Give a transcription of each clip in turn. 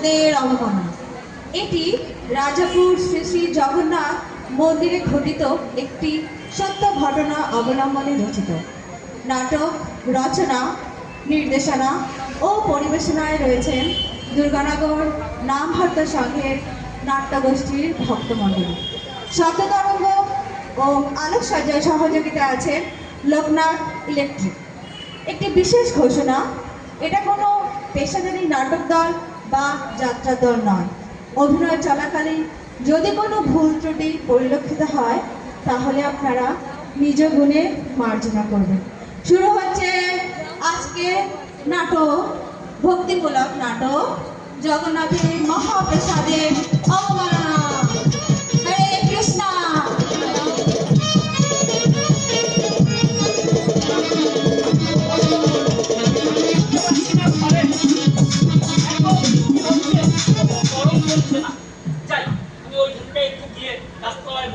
প্রসাদের অবমাননা। এটি রাজাপুর শ্রী শ্রী জগন্নাথ মন্দিরে ঘটিত একটি সত্য ঘটনা অবলম্বনে রচিত। নাটক রচনা, নির্দেশনা ও পরিবেশনায় রয়েছেন দুর্গানগর নামহট্ট সংঘের নাট্যগোষ্ঠীর ভক্তমণ্ডলী। শব্দতরঙ্গ ও আলোকসজ্জায় সহযোগিতা আছেন লোকনাথ ইলেকট্রিক। একটি বিশেষ ঘোষণা, এটা কোনো পেশাদারী নাটক দল বা যাত্রা দল নয়। অভিনয় চলাকালীন যদি কোনো ভুল ত্রুটি পরিলক্ষিত হয় তাহলে আপনারা নিজ গুণে মার্জনা করবেন। শুরু হচ্ছে আজকে নাটক, ভক্তিমূলক নাটক জগন্নাথের মহাপ্রসাদের অবমাননা। হরে কৃষ্ণ।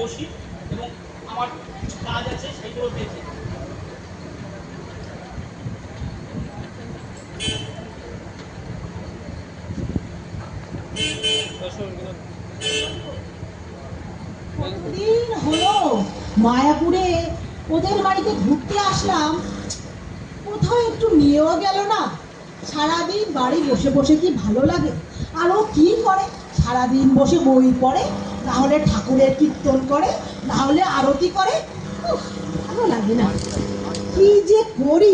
বসি এবং আমার কিছু কাজ আছে সেইগুলো দেখি। কতদিন হলো মায়াপুরে ওদের বাড়িতে ঘুরতে আসলাম, কোথাও একটু নিয়েও গেল না। সারাদিন বাড়ি বসে বসে কি ভালো লাগে। আর ও কি করে, সারাদিন বসে বই পড়ে, না হলে ঠাকুরের কীর্তন করে, না হলে আরতি করে। ভালো লাগে না। কি যে করি,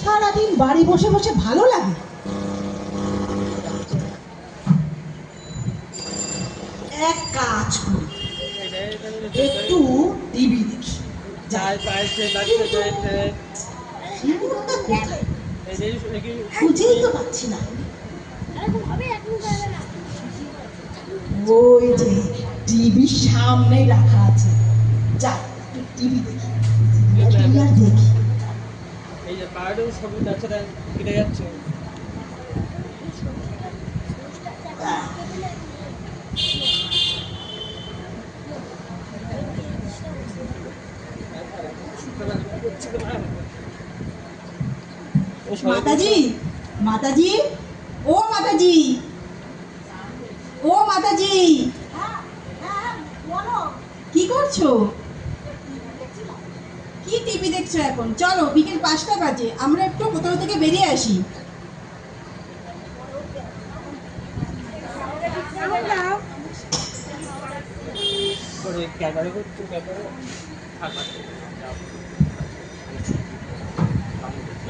সারাদিন বাড়ি বসে বসে ভালো লাগে। এক কাজ করি, একটু টিভি দেখি। খুঁজেই তো পাচ্ছি না। ওই যে টিভির সামনে রাখা আছে, যা একটু টিভি দেখি। দেখি এই যে পাড়াটাও সবই বাচ্চারা কেটে যাচ্ছে। মাতাজি, মাতাজি, ও মাতাজি, ও মাতাজি, কি করছো? কি টিভি দেখছো এখন? চলো, বিকেল 5টা বাজে, আমরা একটু কোথাও থেকে বেরিয়ে আসি।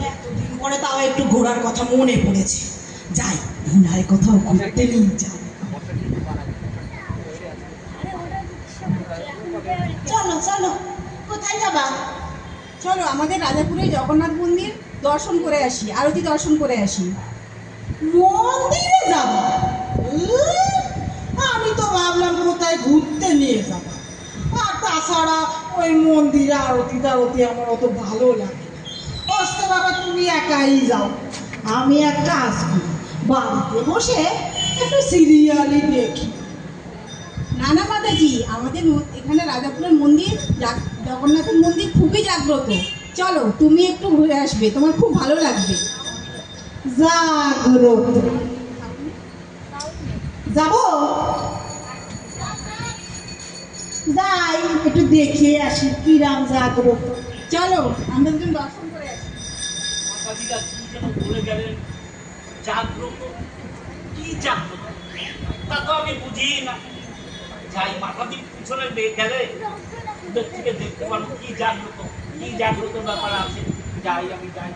এতদিন পরে তাও একটু ঘোরার কথা মনে পড়েছে। যাই, ভুলায় কোথাও ঘুরতে নিয়ে যাই। চলো চলো, কোথায় যাবা? চলো, আমাদের রাজাপুরে জগন্নাথ মন্দির দর্শন করে আসি, আরতি দর্শন করে আসি। মন্দিরে যাবা? আমি তো ভাবলাম কোথায় ঘুরতে নিয়ে যাবা। আর তাছাড়া ওই মন্দিরে আরতি টারতি আমার অত ভালো লাগে না। বসতে বাবা, তুমি একাই যাও, আমি একটা আসবো। বাড়িতে বসে একটু সিরিয়ালই দেখি। না না মাতাজি, আমাদের এখানে রাজাপুরের মন্দির, জগন্নাথের মন্দির খুবই জাগ্রত। চলো, তুমি একটু ঘুরে আসবে, তোমার খুব ভালো লাগবে। জাগ্রত যাবো, যাই একটু দেখে আসি কি রাম জাগ্রত। চলো, আমরা দুজন দর্শন করে আসি। মাতাজিরা কি যেন বলে গেলেন, জাগ্রত, কি জাগ্রত তা তো আমি বুঝি না। যাই, মাতাজির পিছনে গেলে দূর থেকে দেখতে পারবো কি জাগ্রত, কি জাগ্রত ব্যাপার আছে। যাই, আমি যাই।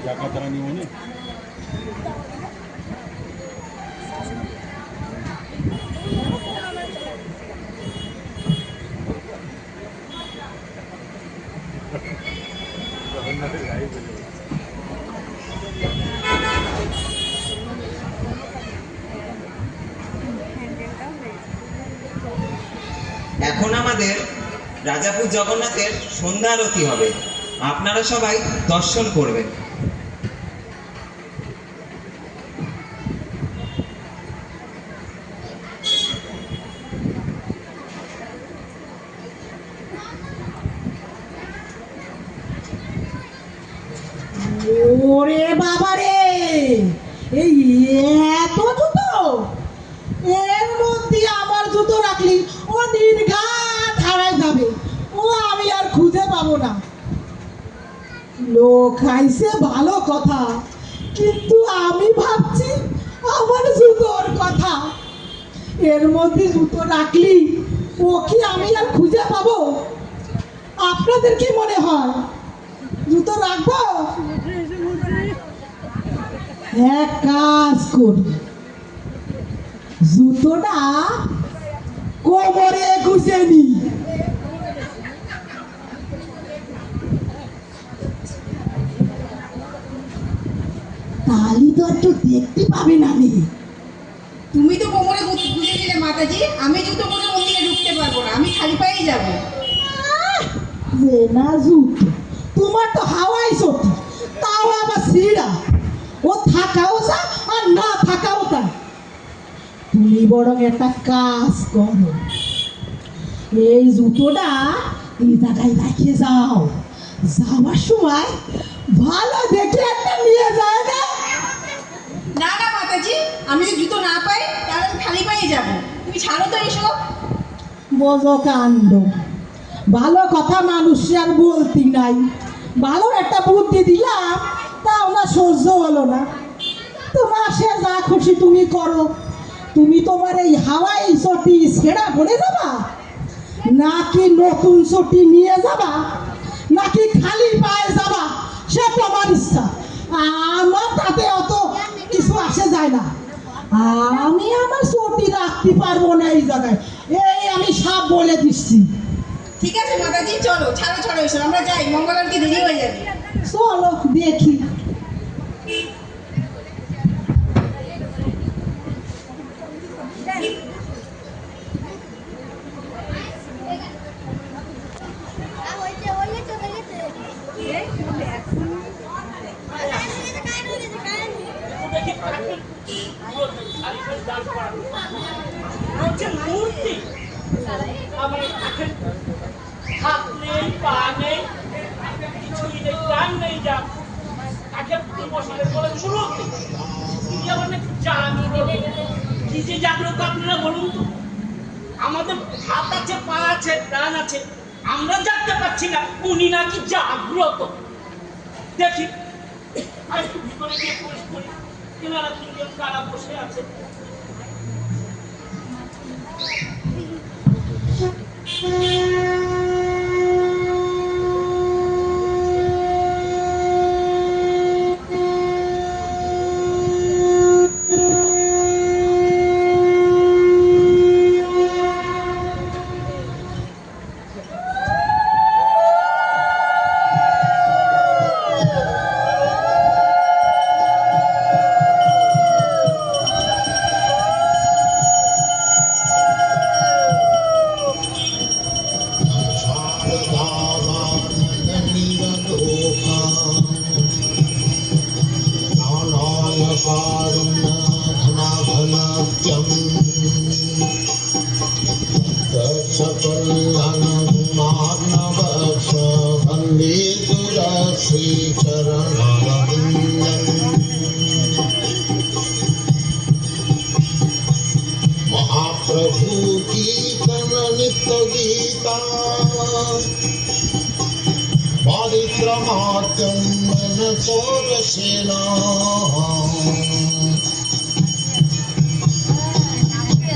জায়গা তারা নিব না। এখন আমাদের রাজাপুর জগন্নাথের সন্ধ্যা আরতি হবে, আপনারা সবাই দর্শন করবেন। ওরে বাবা রে, এই এত জুতো! এর মধ্যে আমার জুতো রাখলি ও নির্ঘাত হারাই যাবে, ও আমি আর খুঁজে পাবো না। লোক খাইছে ভালো কথা, কিন্তু আমি ভাবছি আমার জুতোর কথা। এর মধ্যে জুতো রাখলি ও কি আমি আর খুঁজে পাবো? আপনাদের কি মনে হয় জুতো রাখবো? এক কাজ করি, জুতোটা কোমরে গুজে নি। তালি তো একটু দেখতে পাবে না নি। তুমি তো কোমরে গুঁজে দিলে মাতাজি, আমি জুতো পরে মন্দিরে ঢুকতে পারবো না, আমি খালি পায়েই যাবো। যে না জুতো, তোমার তো হাওয়াই সত্যি, তাও আবার সিঁড়া। ও থাকাও যা আর না থাকাও তা। তুমি বরং একটা কাজ করো, এই জুতোটা এই জায়গায় রেখে যাও, যাওয়ার সময় ভালো দেখে একটা নিয়ে যায় না। না না মাতাজি, আমি যদি জুতো না পাই তাহলে আমি খালি পায়ে যাবো। তুমি ছাড়ো তো এইসব। বোঝো কাণ্ড, ভালো কথা মানুষ আর বলতি নাই। ভালো একটা বুদ্ধি দিলাম, তাও না সহ্য হলো না। তোমার সে যা খুশি তুমি করো। তুমি তোমার এই হাওয়াই চটি ছেঁড়া পড়ে যাবা, নাকি নতুন চটি নিয়ে যাবা, নাকি খালি পায়ে যাবা, সে তোমার ইচ্ছা। আমার তাতে অত কিছু আসে যায় না। আমি আমার চটি রাখতে পারবো না এই জায়গায়, এই আমি সব বলে দিচ্ছি। ঠিক আছে মাতাজি, চলো, ছাড়ো ছাড়ো এইসব, আমরা যাই, মঙ্গলারকে দেরি হয়ে যাবে। চলো দেখি। দেখি কাঠের শাড়ি শাড়ি দাঁড় করানো হচ্ছে মূর্তি। আমার কাঠের হাত নেই, পা নেই, কিছুই নেই, গান নেই, যা কাঠের বসালে বলেন শুরু তুমি আবার নাকি জাগ্রত। কি যে জাগ্রত আপনারা বলুন তো? আমাদের হাত আছে, পা আছে, প্রাণ আছে, আমরা জানতে পারছি না, উনি নাকি জাগ্রত। দেখি আর একটু ভিতরে গিয়ে প্রবেশ করি, এনারা তিনজন কারা বসে আছে। महाप्रभु कीर्तन नित्य गीता पारिक्रमात्यं मनसोरसेना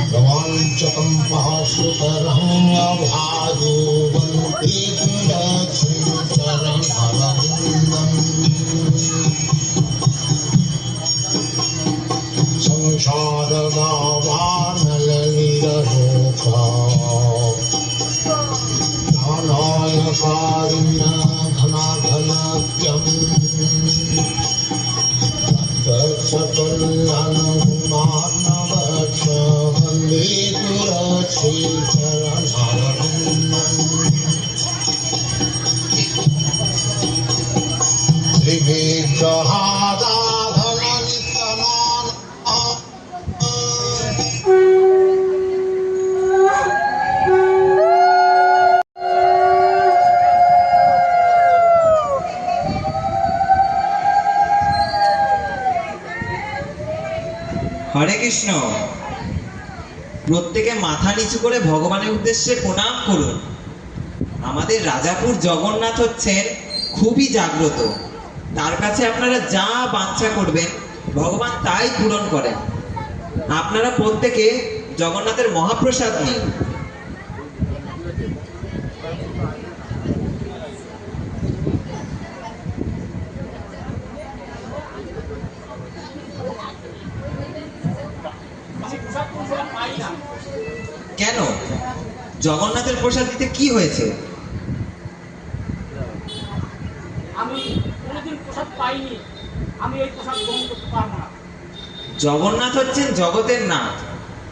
प्रवाञ्चकं पाशुकरं अभाजो वन्दे गुणश्रीचरणरविन्दम् संसारदावानलनिरलोका नानायकारिण्य घनाघनत्यं दक्षकल्याणगुणार्णवक्ष वन्दे गुरश्रीचरणरविन्दम् त्रिविग्रहाराधननित्यमान হরে কৃষ্ণ। প্রত্যেকে মাথা নিচু করে ভগবানের উদ্দেশ্যে প্রণাম করুন। আমাদের রাজাপুর জগন্নাথ হচ্ছেন খুবই জাগ্রত। তার কাছে আপনারা যা বাঞ্ছা করবেন ভগবান তাই পূরণ করেন। আপনারা প্রত্যেকে জগন্নাথের মহাপ্রসাদ নিন। আমি প্রসাদ কোনো সময় পাই না। কেন? জগন্নাথের প্রসাদ দিতে কি হয়েছে? আমি কোনোদিন প্রসাদ পাইনি, আমি এই প্রসাদ গ্রহণ করতে পারবো না। জগন্নাথ হচ্ছেন জগতের নাথ,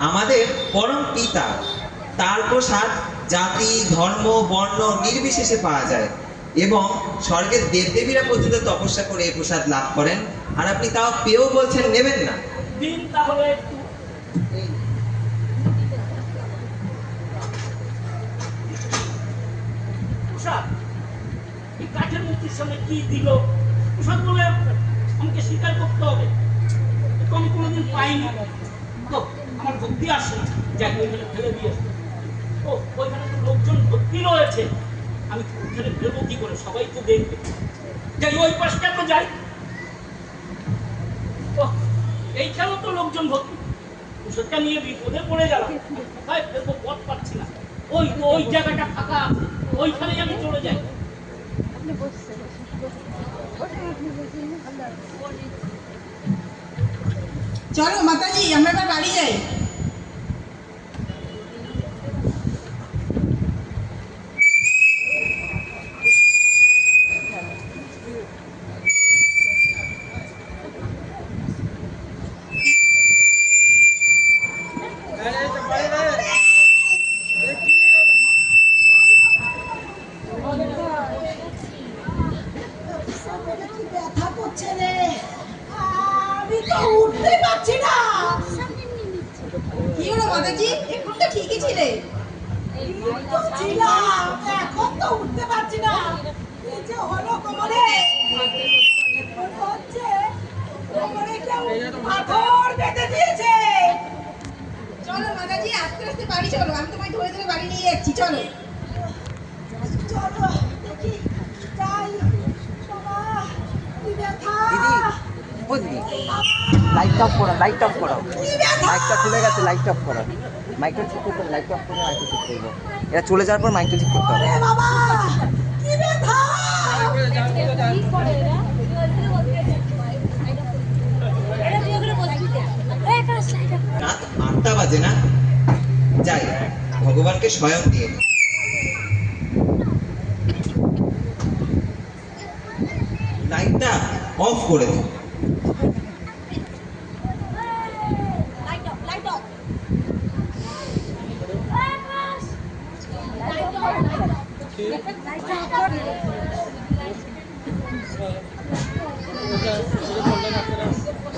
আমাদের পরম পিতা। তার প্রসাদ জাতি ধর্ম বর্ণ নির্বিশেষে পাওয়া যায় এবং স্বর্গের দেবদেবীরা পর্যন্ত তপস্যা করে এই প্রসাদ লাভ করেন, আর আপনি তাও পেয়েও বলছেন নেবেন না। দিন তাহলে একটু। প্রসাদ এই কাঠের মূর্তির সামনে কি দিল? প্রসাদ বলে আমাকে স্বীকার করতে হবে। তো আমি কোনোদিন পাইনি, তো আমার ভক্তি আসছে না, যাই ওইখানে ফেলে দিয়ে আসবো। ও ওইখানে তো লোকজন ভর্তি রয়েছে, আমি ওইখানে ফেলবো কি করে? সবাই তো দেখবে। যাই ওই পাশটা তো যাই। ও এইখানেও তো লোকজন ভর্তি, প্রসাদটা নিয়ে বিপদে পড়ে গেলাম। কোথায় ফেলবো পথ পাচ্ছি না। ওই তো ওই জায়গাটা ফাঁকা, ওইখানেই আমি চলে যাই। চলো মাতাজি, আমরা এবার বাড়ি যাই। ব্যথা করছে রে, আমি তো উঠতে পারছি না। কি হলো মাতাজি? এখন তো ঠিকই ছিলে। ঠিক তো ছিলাম, এখন তো উঠতে পারছি না। কি যে হলো কোমরে, মনে হচ্ছে কোমরে কেউ পাথর বেঁধে দিয়েছে। চলো মাতাজি, আস্তে আস্তে বাড়ি চলো, আমি তোমায় ধরে ধরে বাড়ি নিয়ে যাচ্ছি। চলো চলো দেখি যাই। বাবা কি ব্যথা, ও দিদি, লাইট অফ করো, লাইট অফ করো। কি ব্যথা। মাইকটা খুলে গেছে, লাইট অফ করো। মাইকটা ঠিক করতে হবে, লাইট অফ করে মাইকটা ঠিক করবো। এটা চলে যাওয়ার পর মাইকটা ঠিক করতে হবে। এ বাবা কি ব্যথা। রাত 8টা বাজে না? যাই ভগবানকে স্বয়ং দিয়ে দিই। লাইটটা অফ করে দিই।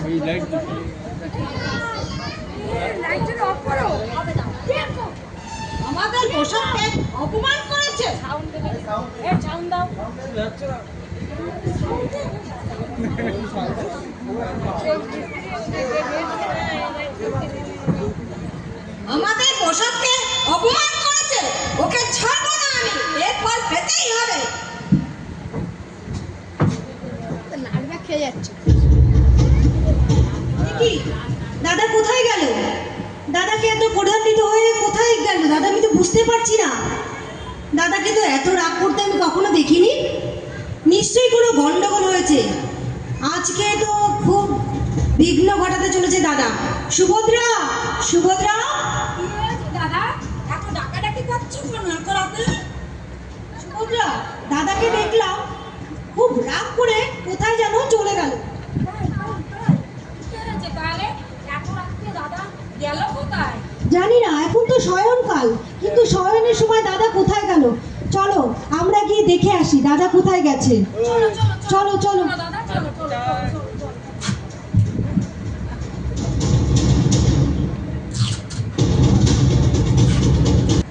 এই লাইট আমাদের পোশাককে অপমান করেছে। আমাদের পোশাককে অপমান করেছে, ওকে ছাড়বো না আমি, এর ফল পেতেই হবে। কি দাদা কোথায় গেল? দাদাকে এত প্রধান্বিত হয়ে কোথায় গেল দাদা? আমি তো বুঝতে পারছি না। দাদাকে তো এত রাগ করতে আমি কখনো দেখিনি। নিশ্চয়ই কোনো গন্ডগোল হয়েছে। আজকে তো খুব বিঘ্ন ঘটাতে চলেছে দাদা। সুভদ্রা, সুভদ্রা, দাদা এত ডাকাডাকি করছো কেন এত রাতে? সুভদ্রা, দাদাকে দেখলাম খুব রাগ করে কোথায় যেন চলে গেল। তাহলে এত রাত্রে দাদা গেল কোথায়? জানি না, এখন তো শয়নকাল, কিন্তু শয়নের সময় দাদা কোথায় গেল? চলো আমরা গিয়ে দেখে আসি দাদা কোথায় গেছে। চলো চলো। দাদা চলো চলো চলো চলো।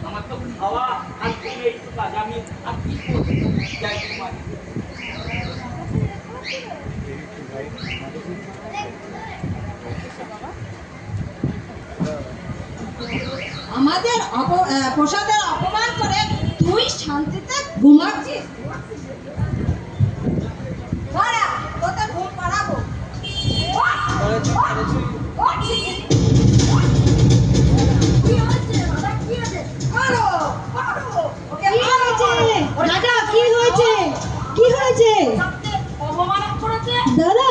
আমার তো খাওয়া আর ঘুমে একটু কাজ, আমি আর কি করবো? যাই তোমার। আমাদের প্রসাদের অপমান করে তুই শান্তিতে ঘুমাচ্ছিস? বাড়া, তোদের ঘুম পাড়াবো। কি হচ্ছে? দাদা, কি হচ্ছে? মারো, মারো, ওকে কি মারো। হয়েছে দাদা? কি হয়েছে? কি হয়েছে অপমান করেছে। দাদা?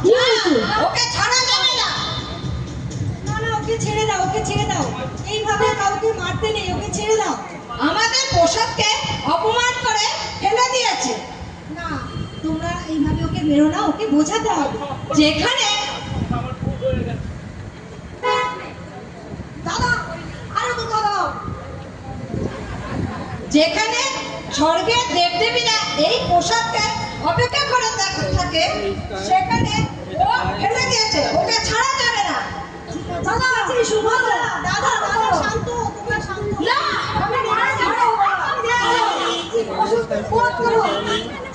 কি হয়েছে? ওকে ছাড়া যাবে না। না না, ওকে ছেড়ে দাও, ওকে ছেড়ে দাও। এইভাবে কাউকে মারতে নেই, ওকে ছেড়ে দাও। আমাদের প্রসাদকে অপমান করে ফেলে দিয়েছে। না, তোমরা এইভাবে ওকে মেরো না, ওকে বোঝাতে হবে। যেখানে আমার ভুল হয়ে গেছে। দাদা আরো তো দাদা, যেখানে স্বর্গের দেবদেবীরা এই প্রসাদকে অপেক্ষা করে থাকে, সেখানে ও ফেলে দিয়েছে, ওকে ছাড়া যাবে না। দাদা আছে, সুভদ্রা, দাদা দাদা শান্ত, তোমরা শান্ত। না, আমি মারা যাবো। বোধ করো।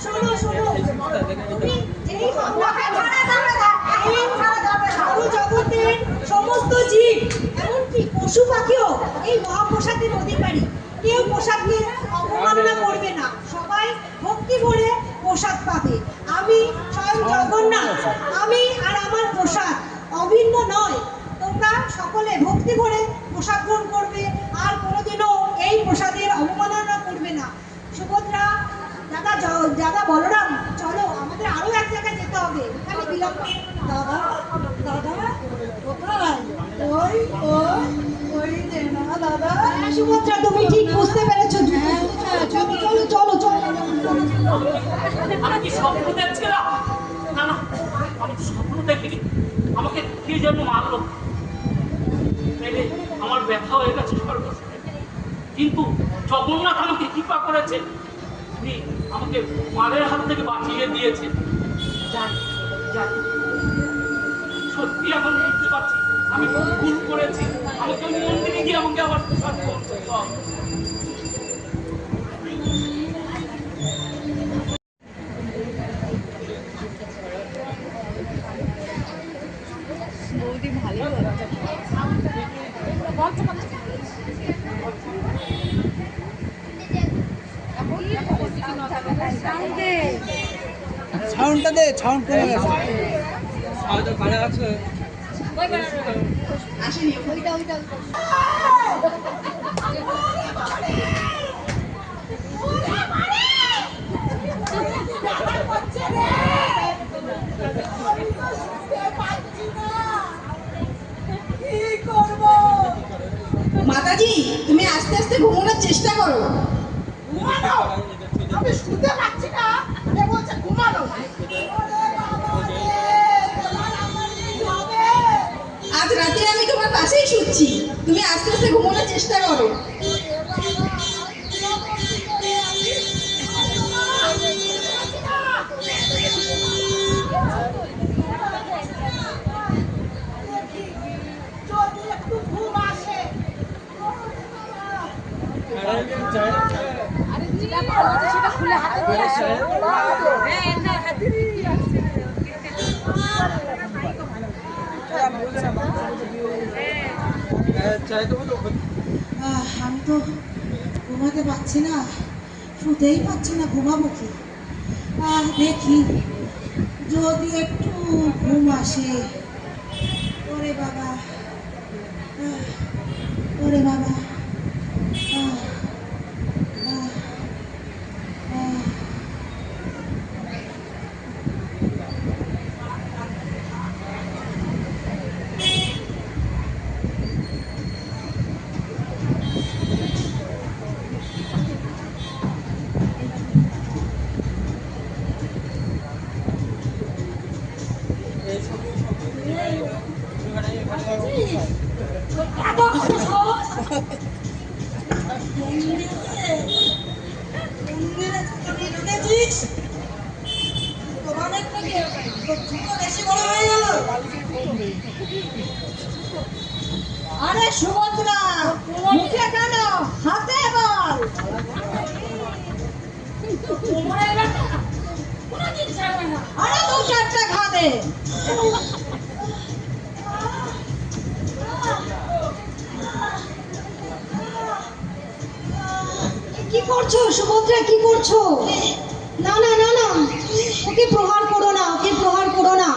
শোনো শোনো, তুমি যেই মামলাকে ছাড়া যাবে না, এই ছাড়া যাবে না। পুরো জগতের সমস্ত জীব, এমনকি পশু পাখিও এই মহাপ্রসাদের অধিকারী। কেউ প্রসাদকে অবমাননা করবে না, সবাই ভক্তি ভরে প্রসাদ পাবে। আমি স্বয়ং জগন্নাথ, আমি আর আমার প্রসাদ অভিন্ন নয়। তোমরা সকলে ভক্তি ভরে প্রসাদ গ্রহণ করবে, আর কোনোদিনও এই প্রসাদের অবমাননা করবে না। সুভদ্রা, দাদা দাদা বলরাম, চলো, আমাদের আরো এক জায়গায় যেতে হবে। এখানে বিলম্ব। দাদা দাদা কোথায়? ওই ওই ওই যে না দাদা। হ্যাঁ, সুভদ্রা, তুমি ঠিক বুঝতে পেরেছো। চলো চলো চলো চলো। আমি কি স্বপ্ন দেখছিলাম? না না, আমি তো স্বপ্ন দেখিনি। আমাকে কে যেন মারলো, মেরে আমার ব্যথা হয়ে গেছে সর্বস্ব। কিন্তু জগন্নাথ আমাকে কৃপা করেছে, উনি আমাকে মারের হাত থেকে বাঁচিয়ে দিয়েছে। যাই যাই, সত্যি এখন বুঝতে পারছি আমি খুব ভুল করেছি। আমাকে মন্দিরে গিয়ে আমাকে আবার প্রসাদ করতে হবে। ছাউনটা দে, ছাউন কমে গেছে। আসেনি ওইটা ওইটা মাতাজি, তুমি আস্তে আস্তে ঘুমানোর চেষ্টা করো। ঘুমানো? আমি শুতে পারছি না, এ বলছে ঘুমানো। আজ রাতে আমি তোমার পাশেই শুচ্ছি, তুমি আস্তে আস্তে ঘুমানোর চেষ্টা করো। যদি একটু ঘুম আসে। সেটা খুলে হাতে দিয়ে আসো। হ্যাঁ, না, হাতে দিয়ে আসো। আমি তো ঘুমাতে পারছি না, শুতেই পারছি না, ঘুমাবো কি? দেখি যদি একটু ঘুম আসে। ওরে বাবা, ওরে বাবা। আরে সুভদ্রা, মুখে কেন, হাতে বল। কোমরের ব্যথা কোনোদিন যাবে না। আরে দু চারটা ঘা দে। করছো সুভদ্রা, কি করছো? না না না না, ওকে প্রহার করো না, ওকে প্রহার করো না।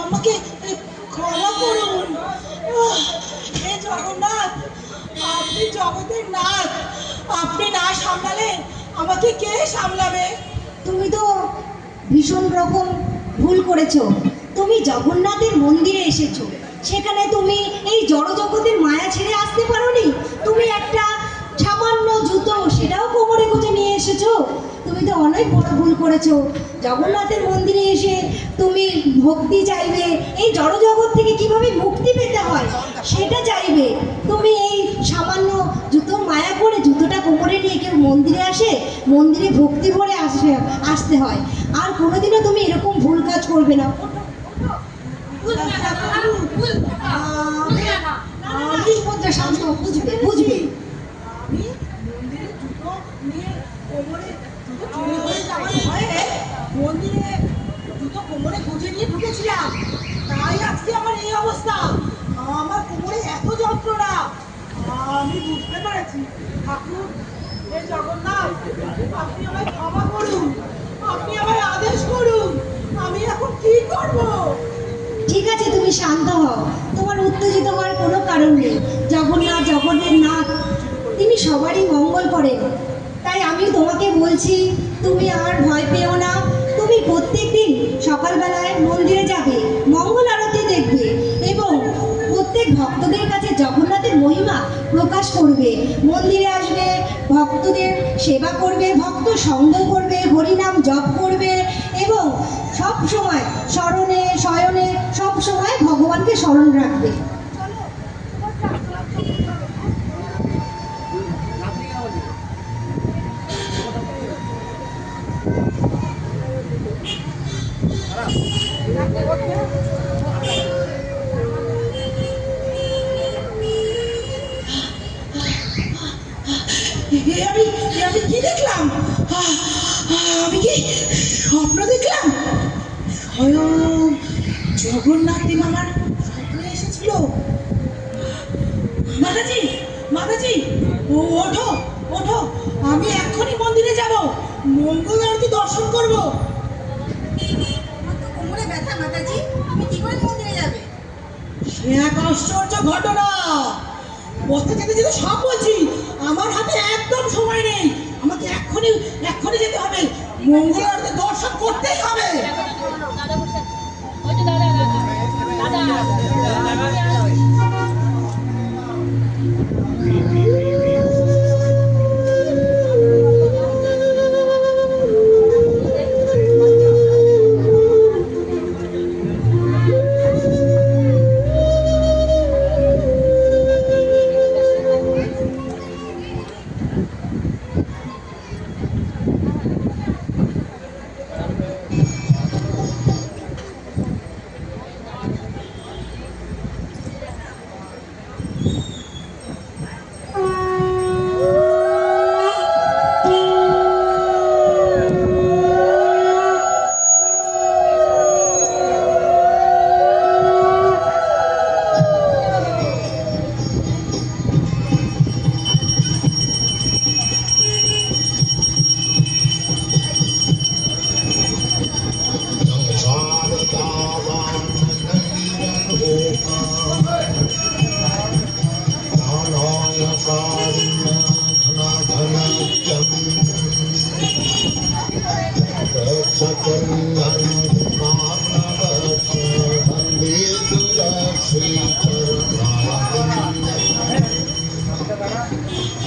আমাকে ক্ষমা করুন। হে জগন্নাথ, আপনি জগতের নাথ, আপনি না সামলালে আমাকে কে সামলাবে? তুমি তো ভীষণ রকম ভুল করেছো। তুমি জগন্নাথের মন্দিরে এসেছো, সেখানে তুমি এই জড়জগতের মায়া ছেড়ে আসতে পারোনি। তুমি একটা সামান্য জুতো, সেটাও কোমরে গুঁজে নিয়ে এসেছো। তুমি তো অনেক বড় ভুল করেছো। জগন্নাথের মন্দিরে এসে তুমি ভক্তি চাইবে, এই জড়জগৎ থেকে কিভাবে মুক্তি পেতে হয় সেটা চাইবে। তুমি এই সামান্য জুতোর মায়া করে জুতোটা কোমরে নিয়ে কেউ মন্দিরে আসে? মন্দিরে ভক্তি ভরে আসতে হয়। আর কোনোদিনও তুমি এরকম ভুল কাজ করবে না। আমি সুভদ্রা, শান্ত, বুঝবে বুঝবে। আমি মন্দিরে জুতো নিয়ে কোমরে জুতো চুরি হয়ে যাওয়ার ভয়ে মন্দিরে জুতো কোমরে গুঁজে নিয়ে ঢুকেছিলাম, তাই আজকে আমার এই অবস্থা। আমার কোমরে এত যন্ত্রণা। আমি বুঝতে পেরেছি। ঠাকুর, হে জগন্নাথ, আপনি আমায় ক্ষমা করুন, আপনি আমায় আদেশ করুন, আমি এখন কি করব? ঠিক আছে, তুমি শান্ত হও, তোমার উত্তেজিত হওয়ার কোনো কারণ নেই। জগন্নাথ জগতের নাথ, তিনি সবারই মঙ্গল করেন। তাই আমি তোমাকে বলছি, তুমি আর ভয় পেও না। তুমি প্রত্যেক দিন সকালবেলায় মন্দিরে যাবে, মঙ্গল আরতি দেখবে এবং প্রত্যেক ভক্তদের কাছে জগন্নাথের মহিমা প্রকাশ করবে। মন্দিরে আসবে, ভক্তদের সেবা করবে, ভক্ত সঙ্গ করবে, হরিনাম জপ করবে এবং সব সময় স্মরণে শয়নে সব সময় ভগবানকে স্মরণ রাখবে। আমি কি দেখলাম? আমি কি স্বপ্ন দেখলাম? স্বয়ং জগন্নাথ দেব আমার স্বপ্নে এসেছিল। মাতাজি, মাতাজি, ওঠো ওঠো, আমি এক্ষুনি মন্দিরে যাব, মঙ্গল আরতি দর্শন করব। কোমরে ব্যথা মাতাজি, তুমি কি করে মন্দিরে যাবে? সে এক আশ্চর্য ঘটনা। বসতে যেতে যেতে সব বলছি, আমার হাতে একদম সময় নেই। আমাকে এক্ষুনি যেতে হবে, মঙ্গল আরতি দর্শন করতেই হবে। দাদা বসে, ওই তো দাদা দাদা দাদা।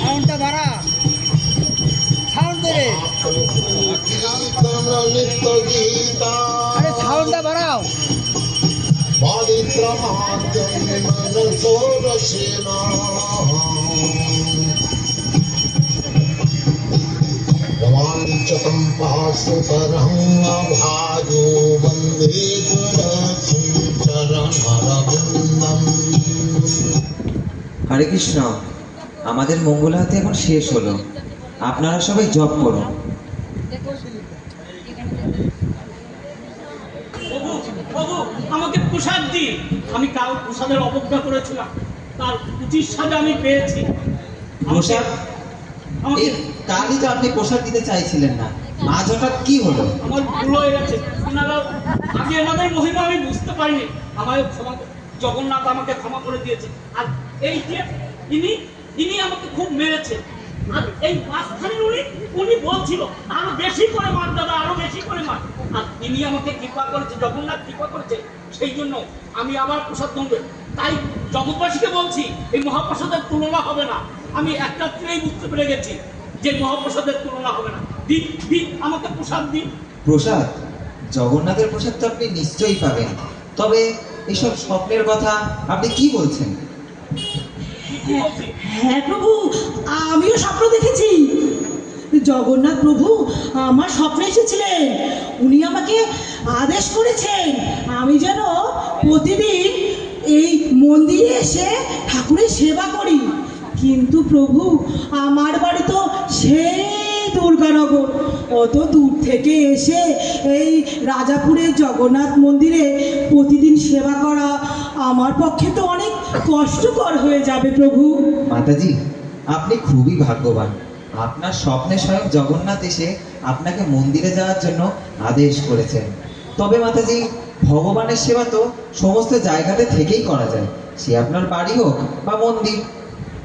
সাউন্ডটা বাড়া, সাউন্ড দে রে, আরে সাউন্ডটা বাড়াও। হরে কৃষ্ণ, আমাদের মঙ্গল আরতি এখন শেষ হলো, আপনারা সবাই জপ করুন। প্রভু, প্রভু, আমাকে প্রসাদ দিন। আমি কাল প্রসাদের অবজ্ঞা করেছিলাম, তার 25 সাজা আমি পেয়েছি। প্রসাদ আমাকে এই কালই তো আপনি প্রসাদ দিতে চাইছিলেন না, আজ হঠাৎ কি হলো? আমার ভুল হয়ে গেছে। আগে এনাদের মহিমা আমি বুঝতে পারিনি। আমায় ক্ষমা জগন্নাথ আমাকে ক্ষমা করে দিয়েছে। আর এই যে ইনি আমাকে খুব মেরেছে। আর এই মাঝখানের উনি বলছিল আরো বেশি করে মার দাদা, আরো বেশি করে মার। আর ইনি আমাকে কৃপা করেছে, জগন্নাথ কৃপা করেছে, সেই জন্য আমি আবার প্রসাদ দেব। তাই জগৎবাসীকে বলছি এই মহাপ্রসাদের তুলনা হবে না। আমি এক রাত্রেই বুঝতে পেরে গেছি যে মহাপ্রসাদের তুলনা হবে না। দিন দিন আমাকে প্রসাদ দিন। প্রসাদ? জগন্নাথের প্রসাদ তো আপনি নিশ্চয়ই পাবেন, তবে এসব স্বপ্নের কথা আপনি কি বলছেন? কি বলছি? হ্যাঁ প্রভু, আমিও স্বপ্ন দেখেছি। জগন্নাথ প্রভু আমার স্বপ্নে এসেছিলেন। উনি আমাকে আদেশ করেছেন আমি যেন প্রতিদিন এই মন্দিরে এসে ঠাকুরের সেবা করি। কিন্তু প্রভু আমার বাড়ি তো সেই দুর্গানগর, অত দূর থেকে এসে এই রাজাপুরের জগন্নাথ মন্দিরে প্রতিদিন সেবা করা আমার পক্ষে তো অনেক কষ্টকর হয়ে যাবে প্রভু। মাতাজি, আপনি খুবই ভাগ্যবান। আপনার স্বপ্নে স্বয়ং জগন্নাথ এসে আপনাকে মন্দিরে যাওয়ার জন্য আদেশ করেছেন। তবে মাতাজি, ভগবানের সেবা তো সমস্ত জায়গাতে থেকেই করা যায়, সে আপনার বাড়ি হোক বা মন্দির।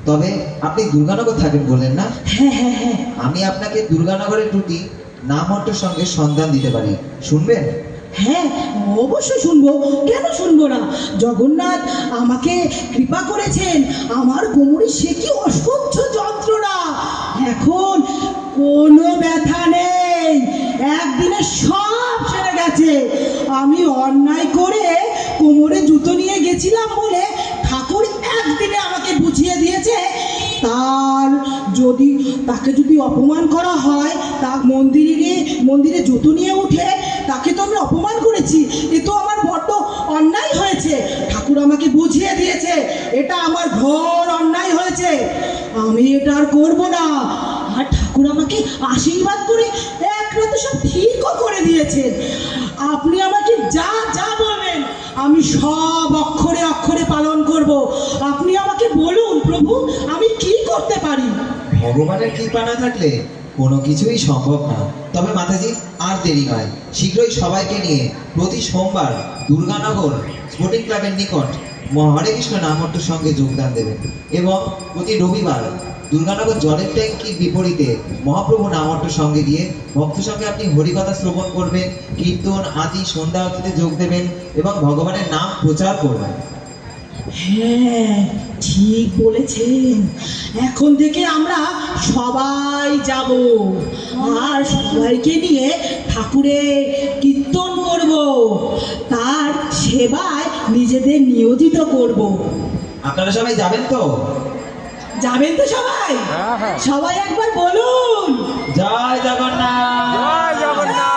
তবে আপনি দুর্গানগর থাকেন বললেন না? হ্যাঁ হ্যাঁ হ্যাঁ। আমি আপনাকে দুর্গানগরের দুটি নামহট্টের সঙ্গে সন্ধান দিতে পারি, শুনবেন? হ্যাঁ অবশ্যই শুনবো, কেন শুনবো না। জগন্নাথ আমাকে কৃপা করেছেন, আমার কোমরে সে কি অসহ্য যন্ত্রণা, এখন কোনো ব্যথা নেই, একদিনে সব সেরে গেছে। আমি অন্যায় করে কোমরে জুতো নিয়ে গেছিলাম বলে ঠাকুর একদিনে আমাকে বুঝিয়ে দিয়েছে। তাকে যদি অপমান করা হয়, তা মন্দিরে জুতো নিয়ে উঠে তাকে তো আমি অপমান করেছি, এ তো আমার বড্ড অন্যায় হয়েছে। ঠাকুর আমাকে বুঝিয়ে দিয়েছে এটা আমার ঘোর অন্যায় হয়েছে, আমি এটা আর করবো না। আর ঠাকুর আমাকে আশীর্বাদ করে এক রাতে সব ঠিকও করে দিয়েছেন। আপনি আমাকে যা যা বলবেন আমি সব অক্ষরে অক্ষরে পালন করব। আপনি আমাকে বলুন প্রভু, আমি কি করতে পারি? ভগবানের কৃপা না থাকলে কোনো কিছুই সম্ভব না। তবে মাতাজি, আর দেরি নয়, শীঘ্রই সবাইকে নিয়ে প্রতি সোমবার দুর্গানগর স্পোর্টিং ক্লাবের নিকট হরে কৃষ্ণ নামহট্টের সঙ্গে যোগদান দেবেন, এবং প্রতি রবিবার দুর্গানগর জলের ট্যাঙ্কির বিপরীতে মহাপ্রভু নামহট্টের সঙ্গে গিয়ে ভক্ত সঙ্গে আপনি হরিকথা শ্রবণ করবেন, কীর্তন আদি সন্ধ্যা আরতিতে যোগ দেবেন এবং ভগবানের নাম প্রচার করবেন। হ্যাঁ ঠিক বলেছেন, এখন থেকে আমরা সবাই যাব আর সবাইকে নিয়ে ঠাকুরের কীর্তন করব, তার সেবায় নিজেদের নিয়োজিত করব। আপনারা সবাই যাবেন তো? যাবেন তো সবাই? সবাই একবার বলুন জয় জগন্নাথ। জয় জগন্নাথ।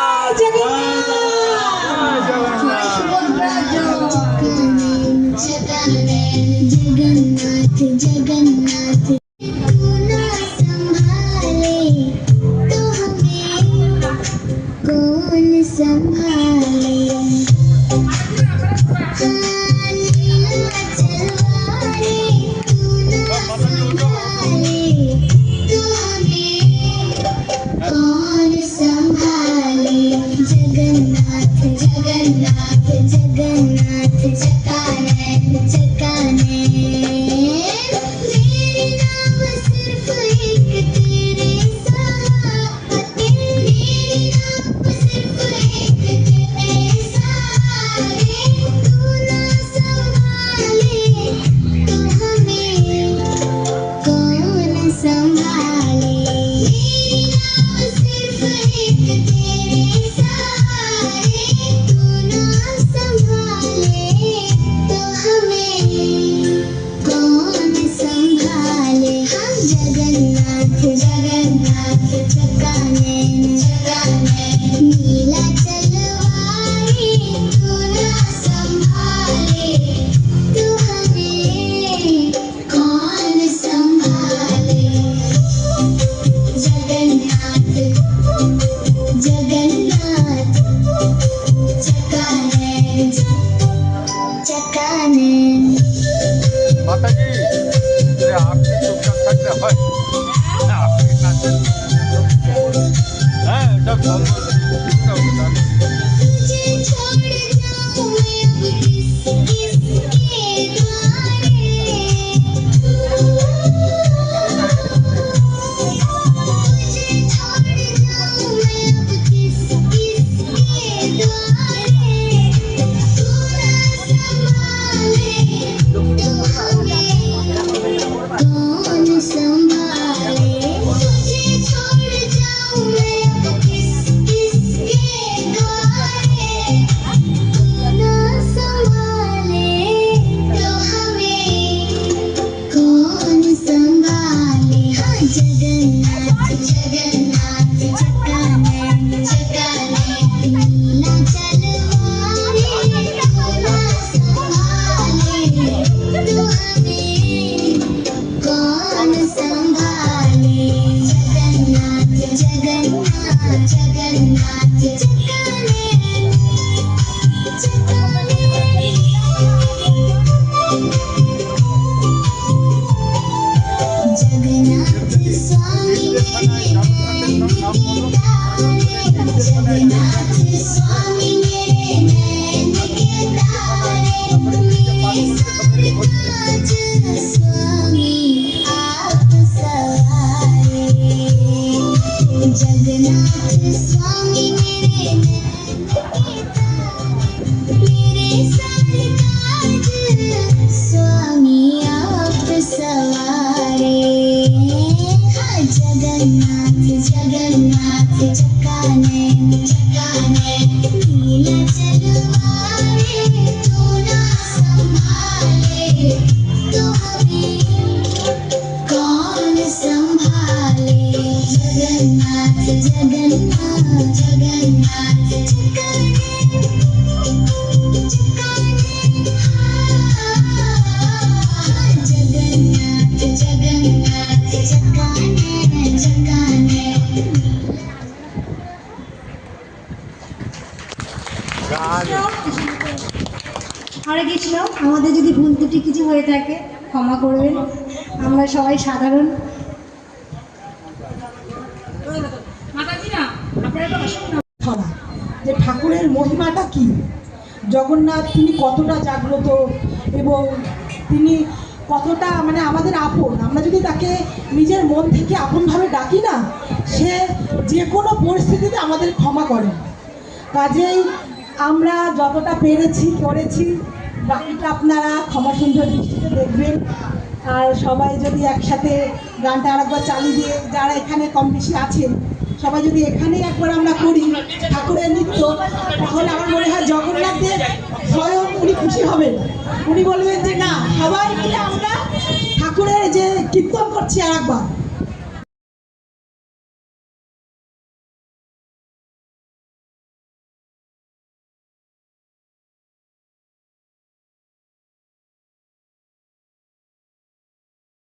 जगन्नाथ जगन्नाथ तू ना संभाले तो हमें कौन संभाले। लीला चलवारे तू ना संभाले तो हमें कौन संभाले। जगन्नाथ जगन्नाथ जगन्नाथ जगन्नाथ जगन्नाथ मेरे नाम सिर्फ एक तेरे सहारे, मेरे नाम सिर्फ एक तेरे तुझे छोड़ जाऊं मैं अब किसके द्वारे तुझे छोड़ जाऊं मैं अब किसके द्वारे तू ना संभाले तो हमें कौन संभाले तुझे छोड़ जाऊं मैं अब किसके द्वारे तू ना संभाले तो हमें कौन संभाले हाँ जगन्नाथ जगन्नाथ जगन्नाथ जगन्नाथ नीला चलवारे तू ना संभाले तो हमें कौन संभाले जगन्नाथ जगन्नाथ जगन्नाथ जगन्नाथ स्वामी मेरे नैन के तारे जगन्नाथ स्वामी मेरे नैन के तारे मेरे सरताज स्वामी आप सवारे जगन्नाथ स्वामी मेरे नैन के तारे मेरे सरताज स्वामी आप सवारे हाँ जगन्नाथ जगन्नाथ जगन्नाथ जगन्नाथ नीला चलवारे तू ना संभाले तो हमें कौन संभाले जगन्नाथ जगन्नाथ जगन्नाथ जगन्नाथ जगन्नाथ जगन्नाथ হরে কৃষ্ণ, আমাদের যদি ভুল ত্রুটি কিছু হয়ে থাকে ক্ষমা করবেন, আমরা সবাই সাধারণ। ছড়া যে ঠাকুরের মহিমাটা কি, জগন্নাথ তিনি কতটা জাগ্রত এবং তিনি কতটা মানে আমাদের আপন। আমরা যদি তাকে নিজের মন থেকে আপনভাবে ডাকি না, সে যে কোনো পরিস্থিতিতে আমাদের ক্ষমা করেন। কাজেই আমরা যতটা পেরেছি করেছি, বাকিটা আপনারা ক্ষমা সুন্দর দৃষ্টিতে দেখবেন। আর সবাই যদি একসাথে গানটা আরেকবার চালিয়ে দিয়ে, যারা এখানে কম বেশি আছেন সবাই যদি এখানেই একবার আমরা করি ঠাকুরের নৃত্য, তাহলে আমার মনে হয় জগন্নাথ দেব স্বয়ং উনি খুশি হবেন। উনি বলবেন যে না, সবাই মিলে আমরা ঠাকুরের যে কীর্তন করছি আর একবার